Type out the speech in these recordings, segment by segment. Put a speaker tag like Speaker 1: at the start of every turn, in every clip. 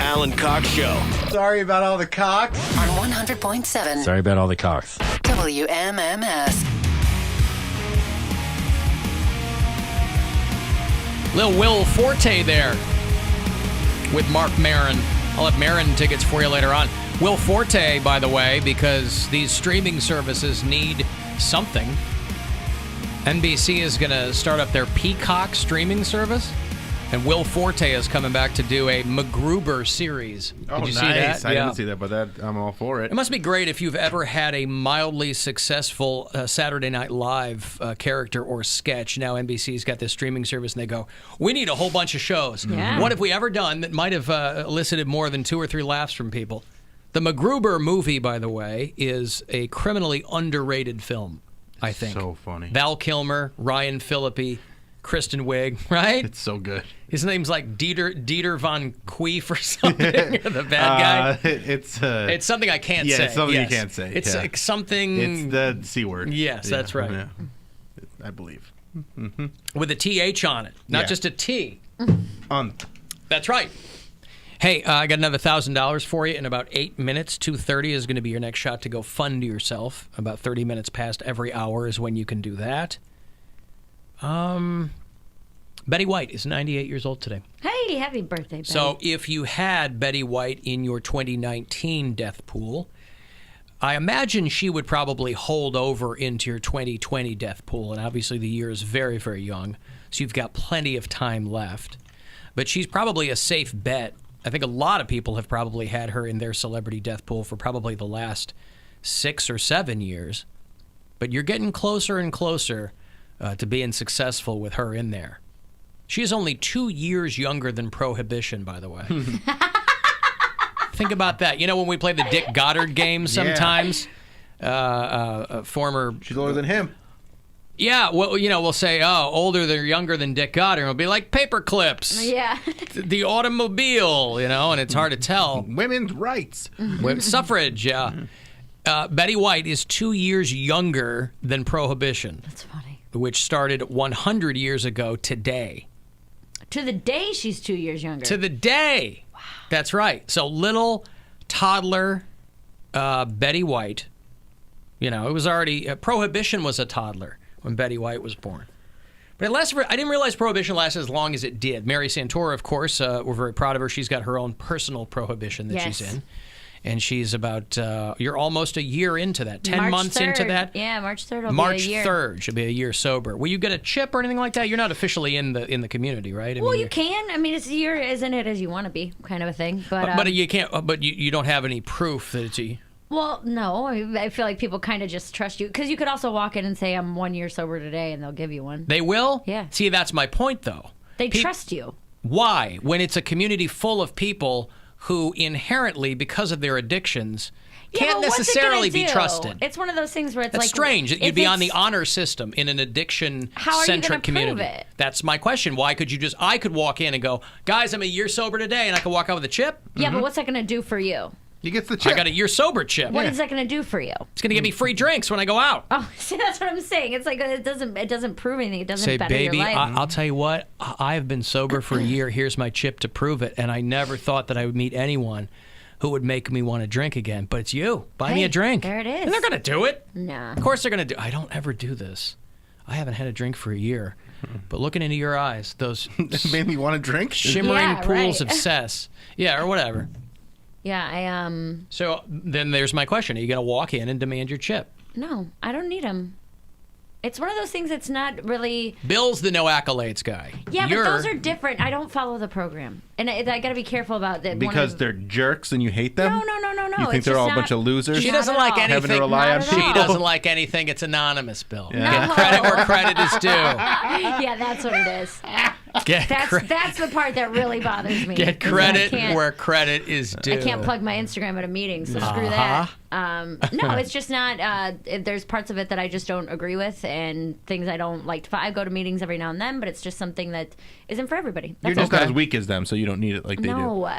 Speaker 1: Alan Cox Show.
Speaker 2: Sorry about all the cocks.
Speaker 3: On 100.7
Speaker 4: Sorry about all the cocks.
Speaker 3: WMMS.
Speaker 5: Little Will Forte there with Mark Maron. I'll have Maron tickets for you later on. Will Forte, by the way, because these streaming services need something. NBC is going to start up their Peacock streaming service. And Will Forte is coming back to do a MacGruber series. Did you see that?
Speaker 2: I didn't see that, but I'm all for it.
Speaker 5: It must be great if you've ever had a mildly successful Saturday Night Live character or sketch. Now NBC's got this streaming service, and they go, we need a whole bunch of shows.
Speaker 6: Yeah.
Speaker 5: What have we ever done that might have elicited more than 2 or 3 laughs from people? The MacGruber movie, by the way, is a criminally underrated film, I think.
Speaker 2: So funny.
Speaker 5: Val Kilmer, Ryan Phillippe, Kristen Wiig, right?
Speaker 2: It's so good.
Speaker 5: His name's like Dieter von Queef or something. The bad guy.
Speaker 2: It's
Speaker 5: something I can't say.
Speaker 2: Yeah, it's something
Speaker 5: yes.
Speaker 2: you can't say.
Speaker 5: It's
Speaker 2: yeah.
Speaker 5: like something.
Speaker 2: It's the C word.
Speaker 5: Yes, that's right.
Speaker 2: Yeah. I believe.
Speaker 5: With a TH on it, not
Speaker 2: Yeah.
Speaker 5: just a T.
Speaker 2: On.
Speaker 5: That's right. Hey, I got another $1,000 for you in about 8 minutes. 2:30 is going to be your next shot to go fund yourself. About 30 minutes past every hour is when you can do that. Betty White is 98 years old today.
Speaker 6: Hey, happy birthday, Betty.
Speaker 5: So if you had Betty White in your 2019 death pool, I imagine she would probably hold over into your 2020 death pool. And obviously the year is very, very young, so you've got plenty of time left. But she's probably a safe bet. I think a lot of people have probably had her in their celebrity death pool for probably the last 6 or 7 years. But you're getting closer and closer to being successful with her in there. She is only 2 years younger than Prohibition, by the way. Think about that. You know when we play the Dick Goddard game sometimes? Former...
Speaker 2: She's older than him.
Speaker 5: Yeah, well, you know, we'll say, oh, older or younger than Dick Goddard. It'll be like Paper Clips.
Speaker 6: Yeah.
Speaker 5: The automobile, you know, and it's hard to tell.
Speaker 2: Women's rights.
Speaker 5: Suffrage, yeah. Betty White is 2 years younger than Prohibition.
Speaker 6: That's funny.
Speaker 5: Which started 100 years ago today.
Speaker 6: To the day she's 2 years younger.
Speaker 5: To the day. Wow. That's right. So little toddler Betty White, you know, it was already, Prohibition was a toddler when Betty White was born. But I didn't realize Prohibition lasted as long as it did. Mary Santora, of course, we're very proud of her. She's got her own personal prohibition that she's in. And she's about, you're almost a year into that. 10
Speaker 6: March
Speaker 5: months
Speaker 6: 3rd.
Speaker 5: into that.
Speaker 6: Yeah, March 3rd will
Speaker 5: March
Speaker 6: be a year.
Speaker 5: 3rd, she'll be a year sober. Will you get a chip or anything like that? You're not officially in the community, right?
Speaker 6: Well, you can. I mean, it's a year, isn't it, as you want to be, kind of a thing.
Speaker 5: But you can't. But you don't have any proof that it's a.
Speaker 6: Well, no. I feel like people kind of just trust you. Because you could also walk in and say, I'm 1 year sober today, and they'll give you one.
Speaker 5: They will?
Speaker 6: Yeah.
Speaker 5: See, that's my point, though.
Speaker 6: They trust you.
Speaker 5: Why? When it's a community full of people who inherently, because of their addictions, can't necessarily be trusted.
Speaker 6: It's one of those things where it's
Speaker 5: That's
Speaker 6: like...
Speaker 5: strange. You'd be on the honor system in an addiction-centric community.
Speaker 6: Prove it?
Speaker 5: That's my question. Why could you just... I could walk in and go, guys, I'm a year sober today, and I could walk out with a chip?
Speaker 6: Yeah, but what's that going to do for you?
Speaker 2: He gets the chip.
Speaker 5: I got a year sober chip.
Speaker 6: What is that going to do for you?
Speaker 5: It's going to give me free drinks when I go out.
Speaker 6: Oh, see, that's what I'm saying. It's like it doesn't prove anything. It doesn't better
Speaker 5: baby,
Speaker 6: your life.
Speaker 5: I'll tell you what. I have been sober for a year. Here's my chip to prove it. And I never thought that I would meet anyone who would make me want to drink again. But it's you. Buy me a drink.
Speaker 6: There it is.
Speaker 5: And they're going to do it.
Speaker 6: No.
Speaker 5: Of course they're going to do. I don't ever do this. I haven't had a drink for a year. But looking into your eyes, those
Speaker 2: it made me want to drink.
Speaker 5: Shimmering pools of cess. Yeah, or whatever.
Speaker 6: Yeah,
Speaker 5: So then there's my question. Are you going to walk in and demand your chip?
Speaker 6: No, I don't need them. It's one of those things that's not really...
Speaker 5: Bill's the no accolades guy.
Speaker 6: Yeah, but those are different. I don't follow the program. And I got to be careful about that.
Speaker 2: Because they're jerks and you hate them?
Speaker 6: No.
Speaker 2: You think they're all a bunch of losers?
Speaker 5: She doesn't like anything.
Speaker 2: Having to rely on
Speaker 5: She
Speaker 2: people?
Speaker 5: doesn't like anything. It's anonymous, Bill.
Speaker 2: Yeah.
Speaker 5: Get credit where credit is due.
Speaker 6: Yeah, that's what it is. That's the part that really bothers me.
Speaker 5: Get credit where credit is due.
Speaker 6: I can't plug my Instagram at a meeting, so screw that. No, it's just not. There's parts of it that I just don't agree with, and things I don't like to. I go to meetings every now and then, but it's just something that isn't for everybody.
Speaker 2: You're just not as weak as them, so you don't need it like they do.
Speaker 6: No.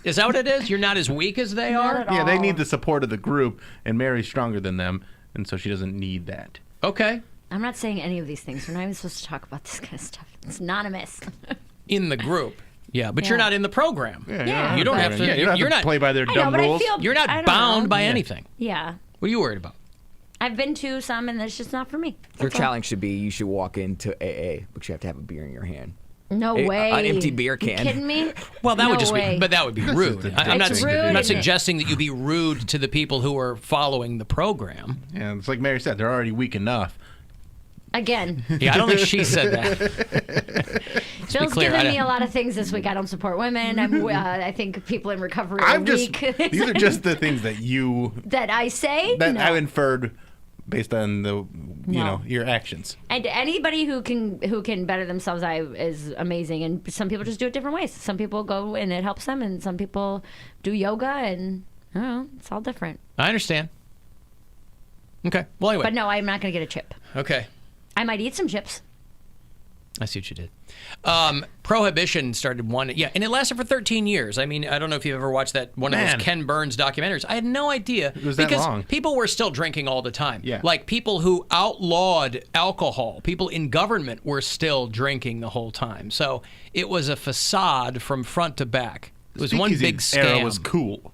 Speaker 5: Is that what it is? You're not as weak as they
Speaker 6: Not
Speaker 5: are?
Speaker 6: at
Speaker 2: Yeah, they
Speaker 6: all.
Speaker 2: need the support of the group, and Mary's stronger than them, and so she doesn't need that.
Speaker 5: Okay.
Speaker 6: I'm not saying any of these things. We're not even supposed to talk about this kind of stuff. It's anonymous.
Speaker 5: In the group. Yeah, but you're not in the program.
Speaker 6: Yeah,
Speaker 5: you don't have to.
Speaker 2: Yeah, you don't
Speaker 5: you're
Speaker 2: have
Speaker 5: not
Speaker 2: to play by their
Speaker 6: I
Speaker 2: dumb
Speaker 6: know, but
Speaker 2: rules.
Speaker 5: You're
Speaker 6: I
Speaker 5: not
Speaker 6: don't
Speaker 5: bound
Speaker 6: know.
Speaker 5: by anything.
Speaker 6: Yeah.
Speaker 5: What are you worried about?
Speaker 6: I've been to some, and it's just not for me.
Speaker 1: Your
Speaker 6: That's all.
Speaker 1: challenge should be you should walk into AA, but you have to have a beer in your hand.
Speaker 6: No
Speaker 1: An
Speaker 6: way.
Speaker 1: empty beer can.
Speaker 6: You kidding me?
Speaker 5: Well, that
Speaker 6: No
Speaker 5: would just
Speaker 6: way.
Speaker 5: be, but that would be rude. I'm not,
Speaker 6: It's rude
Speaker 5: I'm not
Speaker 6: and-
Speaker 5: suggesting that you be rude to the people who are following the program.
Speaker 2: Yeah, it's like Mary said, they're already weak enough.
Speaker 6: Again.
Speaker 5: Yeah, I don't think she said that.
Speaker 6: Bill's
Speaker 5: clear,
Speaker 6: given
Speaker 5: I
Speaker 6: me
Speaker 5: don't-
Speaker 6: a lot of things this week. I don't support women. I think people in recovery are
Speaker 2: I'm just.
Speaker 6: weak.
Speaker 2: These are just the things that you
Speaker 6: that I say.
Speaker 2: that
Speaker 6: no.
Speaker 2: I've inferred based on the
Speaker 6: No.
Speaker 2: your actions.
Speaker 6: And anybody who can better themselves is amazing. And some people just do it different ways. Some people go and it helps them, and some people do yoga, and I don't know. It's all different.
Speaker 5: I understand. Okay. Well, anyway.
Speaker 6: But no, I'm not going to get a chip.
Speaker 5: Okay.
Speaker 6: I might eat some chips.
Speaker 5: I see what you did. Prohibition started and it lasted for 13 years. I mean, I don't know if you've ever watched one of
Speaker 2: Man.
Speaker 5: those Ken Burns documentaries. I had no idea.
Speaker 2: It was that
Speaker 5: because
Speaker 2: long.
Speaker 5: people were still drinking all the time.
Speaker 2: Yeah.
Speaker 5: Like people who outlawed alcohol, people in government were still drinking the whole time. So it was a facade from front to back. It was one
Speaker 2: Speakeasy
Speaker 5: big scam.
Speaker 2: Era was cool.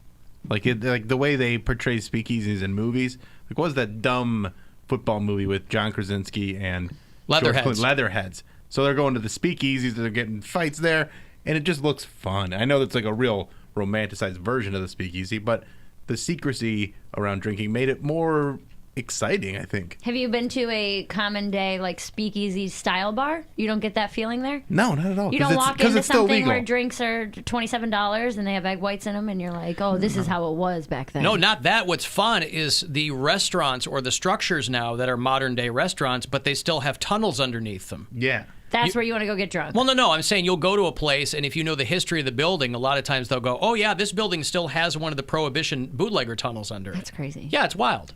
Speaker 2: Like the way they portray speakeasies in movies. Like, what was that dumb football movie with John Krasinski and George
Speaker 5: Leatherheads.
Speaker 2: Clooney? Leatherheads. So they're going to the speakeasies. They're getting fights there, and it just looks fun. I know that's like a real romanticized version of the speakeasy, but the secrecy around drinking made it more exciting, I think.
Speaker 6: Have you been to a common day like speakeasy style bar? You don't get that feeling there?
Speaker 2: No, not at all.
Speaker 6: You don't walk
Speaker 2: because
Speaker 6: into
Speaker 2: it's still
Speaker 6: something
Speaker 2: legal.
Speaker 6: where drinks are $27 and they have egg whites in them, and you're like, oh, this is how it was back then.
Speaker 5: No, not that. What's fun is the restaurants or the structures now that are modern day restaurants, but they still have tunnels underneath them.
Speaker 2: Yeah.
Speaker 6: That's where you want to go get drunk.
Speaker 5: Well, no. I'm saying you'll go to a place, and if you know the history of the building, a lot of times they'll go, oh, yeah, this building still has one of the Prohibition bootlegger tunnels under it.
Speaker 6: That's crazy.
Speaker 5: Yeah, it's wild.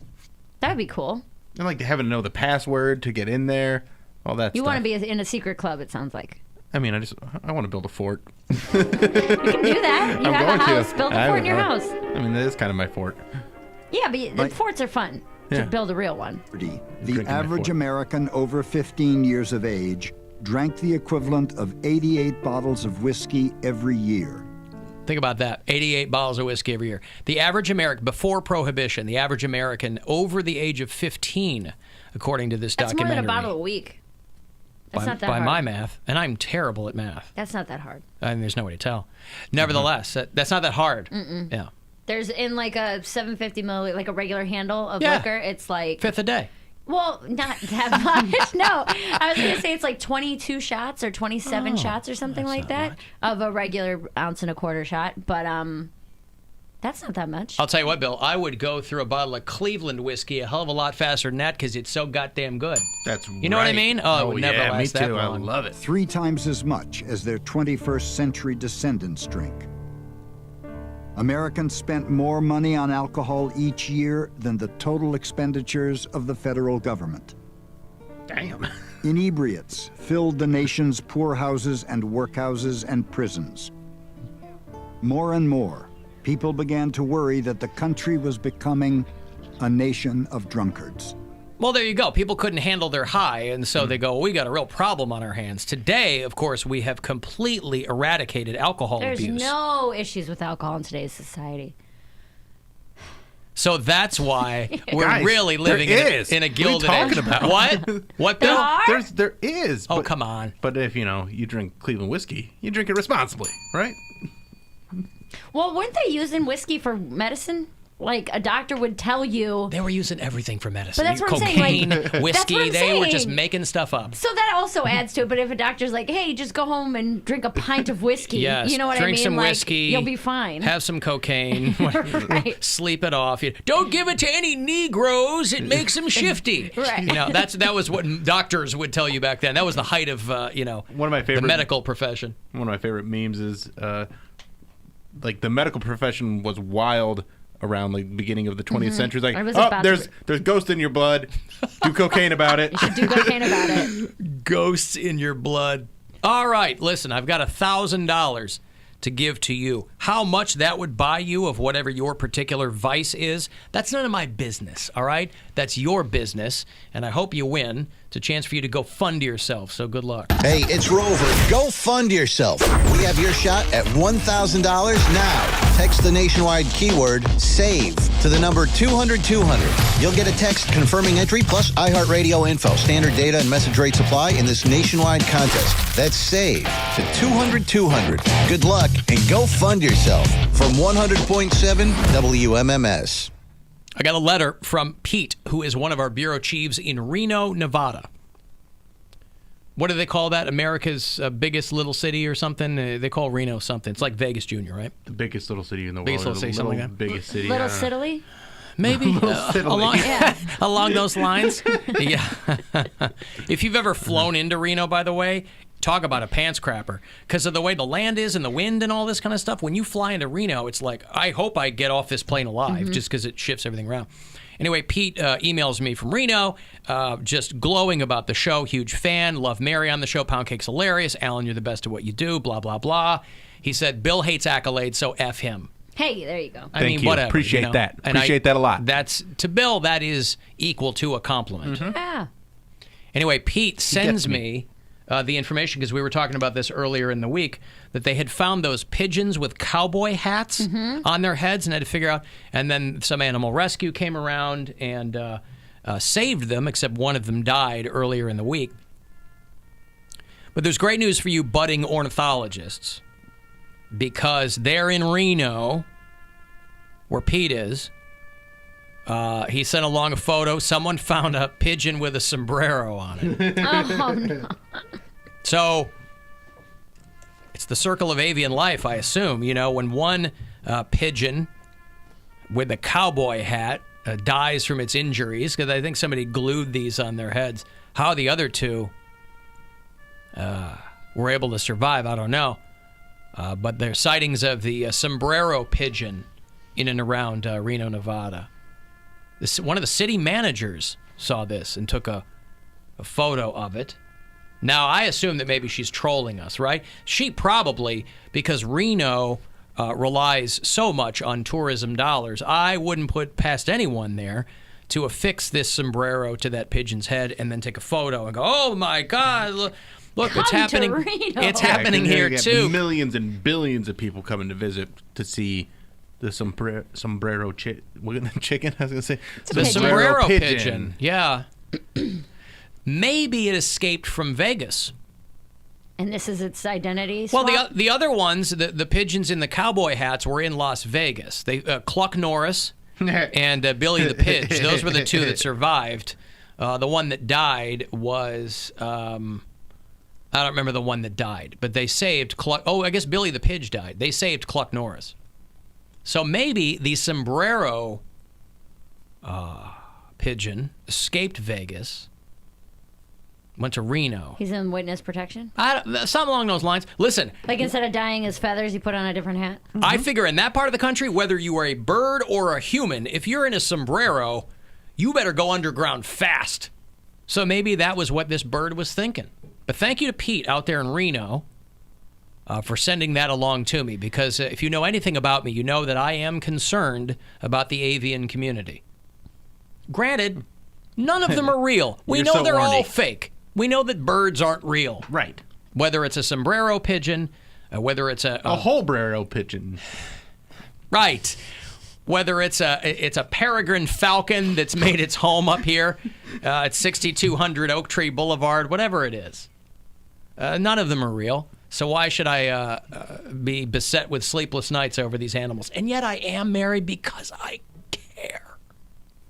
Speaker 6: That would be cool.
Speaker 2: And like having to know the password to get in there, all that
Speaker 6: You
Speaker 2: stuff.
Speaker 6: want to be in a secret club, it sounds like.
Speaker 2: I mean, I want to build a fort.
Speaker 6: You can do that. You
Speaker 2: I'm
Speaker 6: have
Speaker 2: going
Speaker 6: a house.
Speaker 2: to.
Speaker 6: Build a fort in your house.
Speaker 2: I mean, that is kind of my fort.
Speaker 6: Yeah, but the forts are fun
Speaker 2: Yeah.
Speaker 6: to build a real one.
Speaker 4: The
Speaker 2: Drinking my
Speaker 4: average
Speaker 2: fort.
Speaker 4: American over 15 years of age drank the equivalent of 88 bottles of whiskey every year.
Speaker 5: Think about that. 88 bottles of whiskey every year. The average American, before Prohibition, the average American over the age of 15, according to this
Speaker 6: That's more
Speaker 5: documentary.
Speaker 6: than a bottle a week. That's not that
Speaker 5: by
Speaker 6: hard.
Speaker 5: my math, and I'm terrible at math.
Speaker 6: That's not that hard.
Speaker 5: I mean, there's no way to tell. Nevertheless, that's not that hard. Yeah.
Speaker 6: There's in like a 750 milliliter, like a regular handle of
Speaker 5: Yeah.
Speaker 6: liquor, it's like...
Speaker 5: Fifth a day.
Speaker 6: Well, not that much. No, I was going to say it's like 22 shots or 27 shots or something like that of a regular ounce and a quarter shot. But that's not that much.
Speaker 5: I'll tell you what, Bill, I would go through a bottle of Cleveland whiskey a hell of a lot faster than that because it's so goddamn good.
Speaker 2: That's
Speaker 5: You know what I
Speaker 2: right.
Speaker 5: mean? Oh, it would never
Speaker 2: yeah,
Speaker 5: last
Speaker 2: me
Speaker 5: that
Speaker 2: too.
Speaker 5: long.
Speaker 2: I love it.
Speaker 4: 3 times as much as their 21st century descendants drink. Americans spent more money on alcohol each year than the total expenditures of the federal government.
Speaker 2: Damn.
Speaker 4: Inebriates filled the nation's poorhouses and workhouses and prisons. More and more, people began to worry that the country was becoming a nation of drunkards.
Speaker 5: Well, there you go. People couldn't handle their high, and so they go, well, we got a real problem on our hands. Today, of course, we have completely eradicated alcohol
Speaker 6: There's
Speaker 5: abuse.
Speaker 6: no issues with alcohol in today's society.
Speaker 5: So that's why we're
Speaker 2: Guys,
Speaker 5: really living
Speaker 2: there
Speaker 5: in
Speaker 2: is.
Speaker 5: a gilded
Speaker 2: What are you
Speaker 5: age.
Speaker 2: talking about?
Speaker 5: What? What, Bill?
Speaker 6: are?
Speaker 2: There is.
Speaker 5: Oh,
Speaker 2: but-
Speaker 5: come on.
Speaker 2: But if, you drink Cleveland whiskey, you drink it responsibly, right?
Speaker 6: Well, weren't they using whiskey for medicine? Like a doctor would tell you.
Speaker 5: They were using everything for medicine.
Speaker 6: But that's what I'm saying,
Speaker 5: Cocaine,
Speaker 6: like-
Speaker 5: whiskey.
Speaker 6: That's what I'm
Speaker 5: They were just
Speaker 6: saying.
Speaker 5: making stuff up.
Speaker 6: So that also adds to it. But if a doctor's like, "Hey, just go home and drink a pint of whiskey,"
Speaker 5: Yes.
Speaker 6: you know what
Speaker 5: Drink
Speaker 6: I mean?
Speaker 5: some
Speaker 6: Like,
Speaker 5: whiskey.
Speaker 6: you'll be fine.
Speaker 5: Have some cocaine.
Speaker 6: Right.
Speaker 5: Sleep it off. Don't give it to any Negroes. It makes them shifty.
Speaker 6: Right.
Speaker 5: That was what doctors would tell you back then. That was the height of
Speaker 2: One of my
Speaker 5: the
Speaker 2: favorite
Speaker 5: medical profession.
Speaker 2: One of my favorite memes is like the medical profession was wild around like the beginning of the 20th century. Like,
Speaker 6: I was about to-
Speaker 2: there's ghost in your blood. Do cocaine about it.
Speaker 6: Do cocaine about it.
Speaker 5: Ghosts in your blood. All right, listen, I've got $1,000 to give to you. How much that would buy you of whatever your particular vice is, that's none of my business, all right? That's your business, and I hope you win. It's a chance for you to go fund yourself, so good luck.
Speaker 7: Hey, it's Rover. Go fund yourself. We have your shot at $1,000 now. Text the nationwide keyword SAVE to the number 200-200. You'll get a text confirming entry plus iHeartRadio info. Standard data and message rates apply in this nationwide contest. That's SAVE to 200-200. Good luck and go fund yourself. From 100.7 WMMS.
Speaker 5: I got a letter from Pete, who is one of our bureau chiefs in Reno, Nevada. What do they call that? America's biggest little city or something? They call Reno something. It's like Vegas Junior, right?
Speaker 2: The biggest little city in the
Speaker 5: Biggest
Speaker 2: world.
Speaker 5: little city, something like that.
Speaker 2: Biggest city.
Speaker 6: Little Italy?
Speaker 5: Maybe along,
Speaker 6: Yeah.
Speaker 5: along those lines. Yeah. If you've ever flown into Reno, by the way, talk about a pants crapper. Because of the way the land is and the wind and all this kind of stuff, when you fly into Reno, it's like, I hope I get off this plane alive, just because it shifts everything around. Anyway, Pete emails me from Reno, just glowing about the show. Huge fan. Love Mary on the show. Poundcake's hilarious. Alan, you're the best at what you do. Blah, blah, blah. He said, Bill hates accolades, so F him.
Speaker 6: Hey, there you go.
Speaker 5: I mean,
Speaker 2: Thank you.
Speaker 5: whatever.
Speaker 2: Appreciate that.
Speaker 5: And
Speaker 2: Appreciate that a lot.
Speaker 5: That's, to Bill, that is equal to a compliment.
Speaker 6: Yeah.
Speaker 5: Anyway, Pete sends
Speaker 2: gets
Speaker 5: me the information, because we were talking about this earlier in the week, that they had found those pigeons with cowboy hats on their heads and had to figure out, and then some animal rescue came around and saved them, except one of them died earlier in the week. But there's great news for you budding ornithologists, because they're in Reno, where Pete is. He sent along a photo. Someone found a pigeon with a sombrero on it.
Speaker 6: Oh, no.
Speaker 5: So it's the circle of avian life, I assume. You know, when one pigeon with a cowboy hat dies from its injuries, because I think somebody glued these on their heads, how the other two were able to survive, I don't know. But there's sightings of the sombrero pigeon in and around Reno, Nevada. One of the city managers saw this and took a photo of it. Now, I assume that maybe she's trolling us, right? She probably, because Reno relies so much on tourism dollars, I wouldn't put past anyone there to affix this sombrero to that pigeon's head and then take a photo and go, oh, my God, look it's
Speaker 6: Come to
Speaker 5: happening.
Speaker 6: Reno.
Speaker 5: It's happening here, too.
Speaker 2: Millions and billions of people coming to visit to see the sombrero chicken. I was going to say.
Speaker 5: The sombrero pigeon. Yeah. Maybe it escaped from Vegas.
Speaker 6: And this is its identity
Speaker 5: Well,
Speaker 6: swap?
Speaker 5: the other ones, the pigeons in the cowboy hats, were in Las Vegas. They Cluck Norris and Billy the Pidge. Those were the two that survived. The one that died was I don't remember the one that died, but they saved Cluck. Oh, I guess Billy the Pidge died. They saved Cluck Norris. So maybe the sombrero pigeon escaped Vegas, went to Reno.
Speaker 6: He's in witness protection?
Speaker 5: Something along those lines. Listen.
Speaker 6: Like instead of dyeing his feathers, he put on a different hat?
Speaker 5: I figure in that part of the country, whether you are a bird or a human, if you're in a sombrero, you better go underground fast. So maybe that was what this bird was thinking. But thank you to Pete out there in Reno for sending that along to me, because if you know anything about me, you know that I am concerned about the avian community. Granted, none of them are real. We know they're all fake. We know that birds aren't real.
Speaker 2: Right.
Speaker 5: Whether it's a sombrero pigeon, whether it's a
Speaker 2: wholebrero pigeon.
Speaker 5: Right. Whether it's a peregrine falcon that's made its home up here at 6200 Oak Tree Boulevard, whatever it is. None of them are real. So why should I be beset with sleepless nights over these animals? And yet I am married because I care.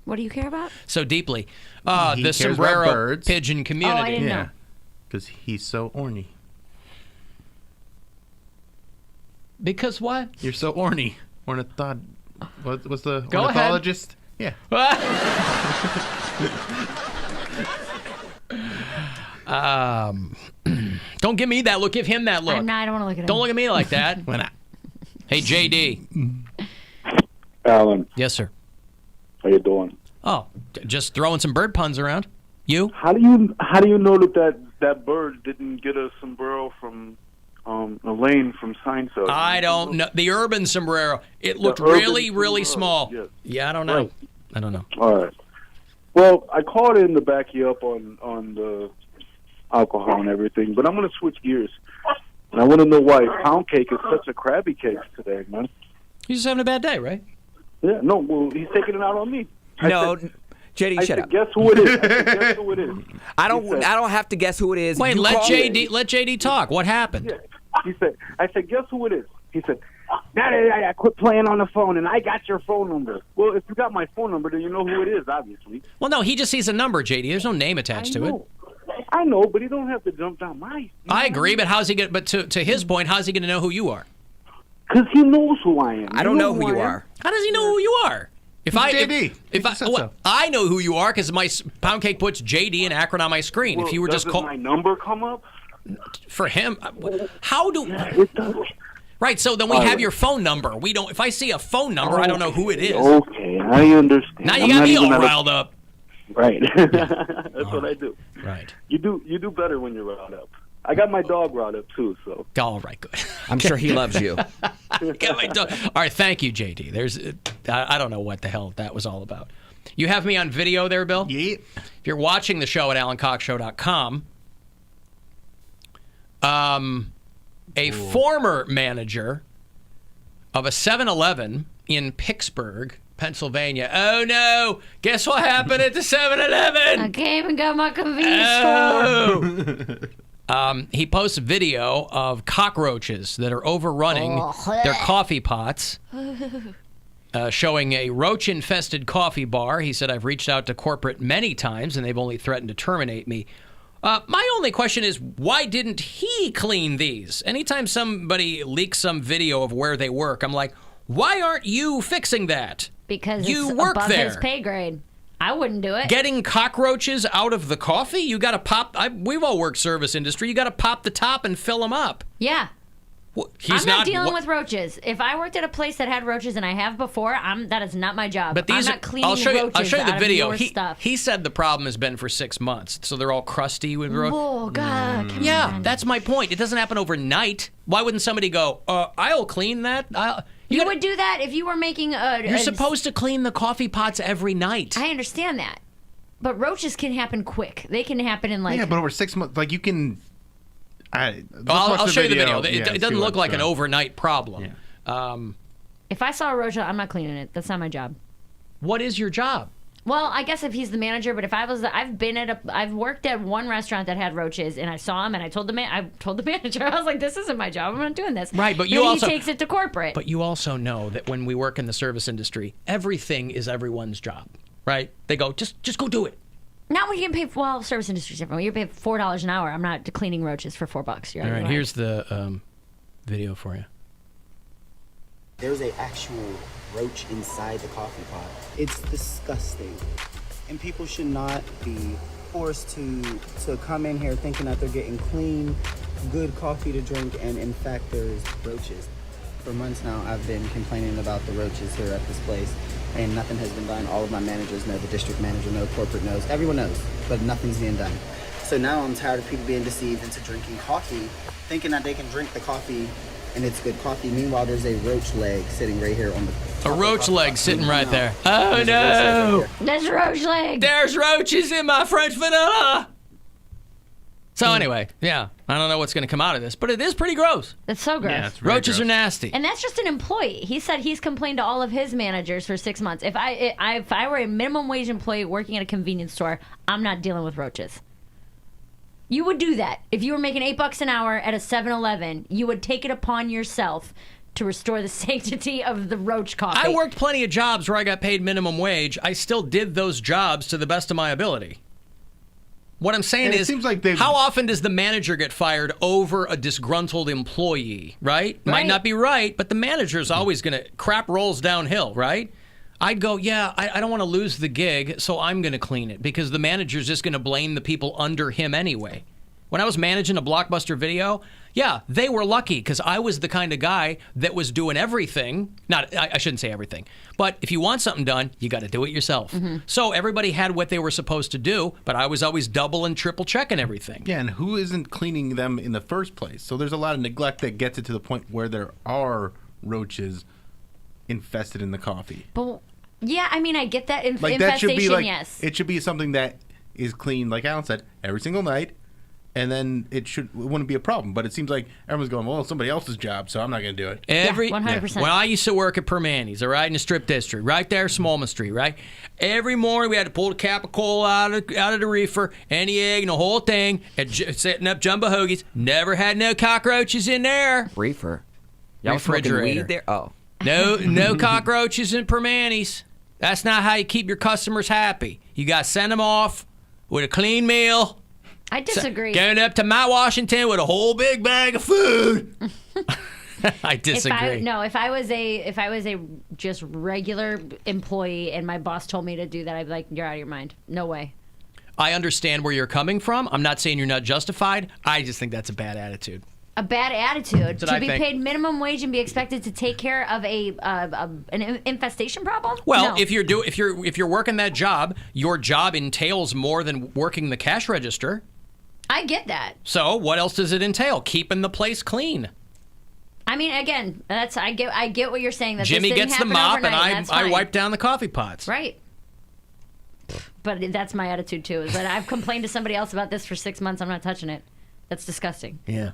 Speaker 6: What do you care about?
Speaker 5: So deeply.
Speaker 2: He
Speaker 5: The
Speaker 2: cares
Speaker 5: sombrero
Speaker 2: about birds.
Speaker 5: pigeon community.
Speaker 6: Oh, I didn't know.
Speaker 2: Because he's so orny.
Speaker 5: Because what?
Speaker 2: You're so orny. What's the
Speaker 5: Go ahead.
Speaker 2: ornithologist? Yeah.
Speaker 5: Don't give me that look. Give him that look.
Speaker 6: I don't want to look at him.
Speaker 5: Don't look at me like that.
Speaker 2: Why not?
Speaker 5: Hey, JD.
Speaker 8: Alan,
Speaker 5: Yes, sir.
Speaker 8: how you doing?
Speaker 5: Oh, just throwing some bird puns around. You?
Speaker 8: How do you know that bird didn't get a sombrero from Elaine from Seinfeld.
Speaker 5: I don't know. The urban sombrero. It looked
Speaker 8: urban
Speaker 5: really, really
Speaker 8: sombrero,
Speaker 5: small.
Speaker 8: yes.
Speaker 5: Yeah, I don't know.
Speaker 8: Right.
Speaker 5: I don't know.
Speaker 8: All right. Well, I called in to back you up on the alcohol and everything, but I'm going to switch gears. And I want to know why Poundcake is such a crabby cake today, man.
Speaker 5: He's just having a bad day, right?
Speaker 8: Yeah, no, well, he's taking it out on me.
Speaker 1: No, JD,
Speaker 8: I
Speaker 1: shut
Speaker 8: said,
Speaker 1: up.
Speaker 8: guess who it is? I said, guess who it is?
Speaker 1: I don't have to guess who it is.
Speaker 5: Wait,
Speaker 1: You
Speaker 5: let
Speaker 1: call
Speaker 5: JD let JD talk. What happened?
Speaker 8: Yeah. I said, guess who it is? He said, I quit playing on the phone, and I got your phone number. Well, if you got my phone number, then you know who it is, obviously.
Speaker 5: Well, no, he just sees a number, JD. There's no name attached to it.
Speaker 8: I know, but he don't have to jump down my...
Speaker 5: I agree, but how's he going? But to his point, how's he going to know who you are?
Speaker 8: Because he knows who I am.
Speaker 1: I don't know who you are.
Speaker 5: How does he know who you are? If I know who you are because my Poundcake puts JD in Akron on my screen.
Speaker 8: Well,
Speaker 5: if you were just
Speaker 8: my number come up?
Speaker 5: For him, how do?
Speaker 8: It does.
Speaker 5: Right, so then we have your phone number. We don't. If I see a phone number, I don't know who it is.
Speaker 8: Okay, I understand.
Speaker 5: Now you got me all riled up.
Speaker 8: Right. That's what I do.
Speaker 5: Right.
Speaker 8: You do better when you're riled up. I got my dog riled up too, so.
Speaker 5: All right, good.
Speaker 1: I'm sure he loves you.
Speaker 5: Got my dog. All right, thank you, JD. I don't know what the hell that was all about. You have me on video there, Bill?
Speaker 2: Yeah.
Speaker 5: If you're watching the show at AlanCoxShow.com, a former manager of a 7-Eleven in Pittsburgh, Pennsylvania. Oh, no. Guess what happened at the 7-Eleven?
Speaker 6: I came and got my convenience store.
Speaker 5: He posts a video of cockroaches that are overrunning their coffee pots, showing a roach-infested coffee bar. He said, I've reached out to corporate many times, and they've only threatened to terminate me. My only question is, why didn't he clean these? Anytime somebody leaks some video of where they work, I'm like, why aren't you fixing that?
Speaker 6: Because
Speaker 5: you
Speaker 6: it's
Speaker 5: work
Speaker 6: above
Speaker 5: there.
Speaker 6: his pay grade. I wouldn't do it.
Speaker 5: Getting cockroaches out of the coffee? You got to pop. We've all worked service industry. You got to pop the top and fill them up.
Speaker 6: Yeah.
Speaker 5: He's
Speaker 6: I'm not dealing with roaches. If I worked at a place that had roaches, and I have before, that is not my job.
Speaker 5: But these
Speaker 6: I'm not cleaning
Speaker 5: I'll show you
Speaker 6: roaches
Speaker 5: the
Speaker 6: out
Speaker 5: video.
Speaker 6: of your stuff.
Speaker 5: He said the problem has been for 6 months, so they're all crusty with roaches.
Speaker 6: Oh, God. Come on.
Speaker 5: That's my point. It doesn't happen overnight. Why wouldn't somebody go, I'll clean that?
Speaker 6: You would do that if you were making
Speaker 5: You're supposed to clean the coffee pots every night.
Speaker 6: I understand that. But roaches can happen quick. They can happen in like...
Speaker 2: Yeah, but over 6 months, like you can...
Speaker 5: I'll show you the video. It doesn't look like an
Speaker 2: overnight
Speaker 5: overnight problem.
Speaker 2: Yeah.
Speaker 6: If I saw a roach, I'm not cleaning it. That's not my job.
Speaker 5: What is your job?
Speaker 6: Well, I guess if he's the manager, but if I was, I've worked at one restaurant that had roaches, and I saw him, and I told the manager, I was like, this isn't my job. I'm not doing this.
Speaker 5: Right, but
Speaker 6: he takes it to corporate.
Speaker 5: But you also know that when we work in the service industry, everything is everyone's job, right? They go, just go do it.
Speaker 6: Not when you get paid. Well, service industry's different. When you're paid $4 an hour, I'm not cleaning roaches for $4. You're
Speaker 5: all right. Here's the video for you.
Speaker 9: There's an actual roach inside the coffee pot. It's disgusting. And people should not be forced to come in here thinking that they're getting clean, good coffee to drink, and in fact there's roaches. For months now, I've been complaining about the roaches here at this place, and nothing has been done. All of my managers know, the district manager knows, corporate knows, everyone knows, but nothing's being done. So now I'm tired of people being deceived into drinking coffee, thinking that they can drink the coffee and it's good coffee. Meanwhile, there's a roach leg sitting right here on the...
Speaker 5: A roach leg sitting right there. Oh, no!
Speaker 6: There's a roach leg!
Speaker 5: There's roaches in my French vanilla! So anyway, yeah, I don't know what's going to come out of this, but it is pretty gross.
Speaker 6: That's so gross.
Speaker 2: Yeah, it's really
Speaker 5: Roaches
Speaker 2: gross.
Speaker 5: are nasty.
Speaker 6: And that's just an employee. He said he's complained to all of his managers for 6 months. If I were a minimum wage employee working at a convenience store, I'm not dealing with roaches. You would do that. If you were making $8 an hour at a 7-Eleven, you would take it upon yourself to restore the sanctity of the roach coffee.
Speaker 5: I worked plenty of jobs where I got paid minimum wage. I still did those jobs to the best of my ability. What I'm saying is,
Speaker 2: seems like
Speaker 5: how often does the manager get fired over a disgruntled employee, right? Might not be right, but the manager's always going to, crap rolls downhill, right? I'd go, yeah, I don't want to lose the gig, so I'm going to clean it, because the manager's just going to blame the people under him anyway. When I was managing a Blockbuster Video, yeah, they were lucky because I was the kind of guy that was doing everything. I shouldn't say everything, but if you want something done, you got to do it yourself. So everybody had what they were supposed to do, but I was always double and triple checking everything.
Speaker 2: Yeah, and who isn't cleaning them in the first place? So there's a lot of neglect that gets it to the point where there are roaches infested in the coffee.
Speaker 6: But yeah, I mean, I get that
Speaker 2: Like
Speaker 6: infestation.
Speaker 2: that should be like
Speaker 6: yes,
Speaker 2: it should be something that is cleaned, like Alan said, every single night. And then it wouldn't be a problem. But it seems like everyone's going, well, it's somebody else's job, so I'm not going to do it.
Speaker 6: 100%.
Speaker 5: When I used to work at Permanis, all right, in the strip district, right there, Smallman Street, right? Every morning we had to pull the cap of coal out of the reefer, and the egg, and the whole thing, and setting up jumbo hoagies. Never had no cockroaches in there.
Speaker 1: Reefer. Y'all smoking
Speaker 5: Refrigerator.
Speaker 1: weed there? Oh.
Speaker 5: No cockroaches in Permanis. That's not how you keep your customers happy. You got to send them off with a clean meal.
Speaker 6: I disagree.
Speaker 5: Going up to Mount Washington with a whole big bag of food. I disagree.
Speaker 6: If I was a just regular employee and my boss told me to do that, I'd be like, you're out of your mind. No way.
Speaker 5: I understand where you're coming from. I'm not saying you're not justified. I just think that's a bad attitude.
Speaker 6: A bad attitude
Speaker 5: That's what
Speaker 6: to
Speaker 5: I
Speaker 6: be
Speaker 5: think.
Speaker 6: paid minimum wage and be expected to take care of an infestation problem.
Speaker 5: Well,
Speaker 6: No.
Speaker 5: if you're working that job, your job entails more than working the cash register.
Speaker 6: I get that.
Speaker 5: So what else does it entail? Keeping the place clean.
Speaker 6: I mean, again, I get what you're saying. That
Speaker 5: Jimmy
Speaker 6: this didn't
Speaker 5: gets the
Speaker 6: happen
Speaker 5: mop,
Speaker 6: overnight,
Speaker 5: and
Speaker 6: that's
Speaker 5: I
Speaker 6: fine.
Speaker 5: wipe down the coffee pots.
Speaker 6: Right. But that's my attitude too. Is that I've complained to somebody else about this for 6 months. I'm not touching it. That's disgusting.
Speaker 5: Yeah.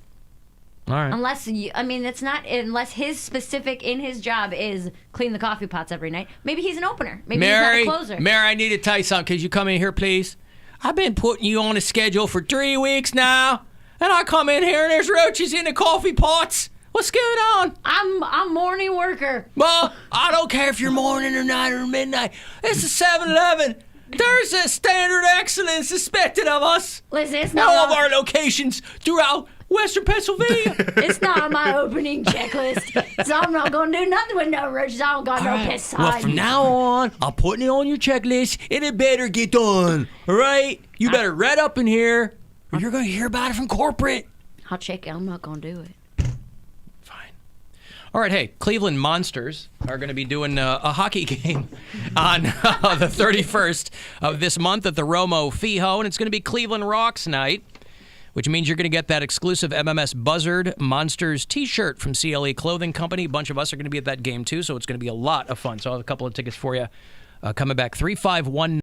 Speaker 5: All right.
Speaker 6: It's not unless his specific in his job is clean the coffee pots every night. Maybe he's an opener. Maybe he's not a closer.
Speaker 5: Mary, I need to tell you something. Could you come in here, please? I've been putting you on a schedule for 3 weeks now, and I come in here and there's roaches in the coffee pots. What's going on?
Speaker 6: I'm morning worker.
Speaker 5: Well, I don't care if you're morning or night or midnight. It's a 7-Eleven. There's a standard excellence expected of us.
Speaker 6: Listen, it's
Speaker 5: All of
Speaker 6: not
Speaker 5: our locations throughout Western Pennsylvania.
Speaker 6: it's not on my opening checklist, so I'm not gonna do nothing with no roaches. I don't got no pesticide.
Speaker 5: Well, from now on, I'm putting it on your checklist, and it better get done. All right? You better red up in here, or you're gonna hear about it from corporate.
Speaker 6: I'll check it. I'm not gonna do it.
Speaker 5: Fine. All right, hey, Cleveland Monsters are going to be doing a hockey game on the 31st of this month at the Romo Fijo, and it's going to be Cleveland Rocks night, which means you're going to get that exclusive MMS Buzzard Monsters t-shirt from CLE Clothing Company. A bunch of us are going to be at that game, too, so it's going to be a lot of fun. So I'll have a couple of tickets for you coming back. 351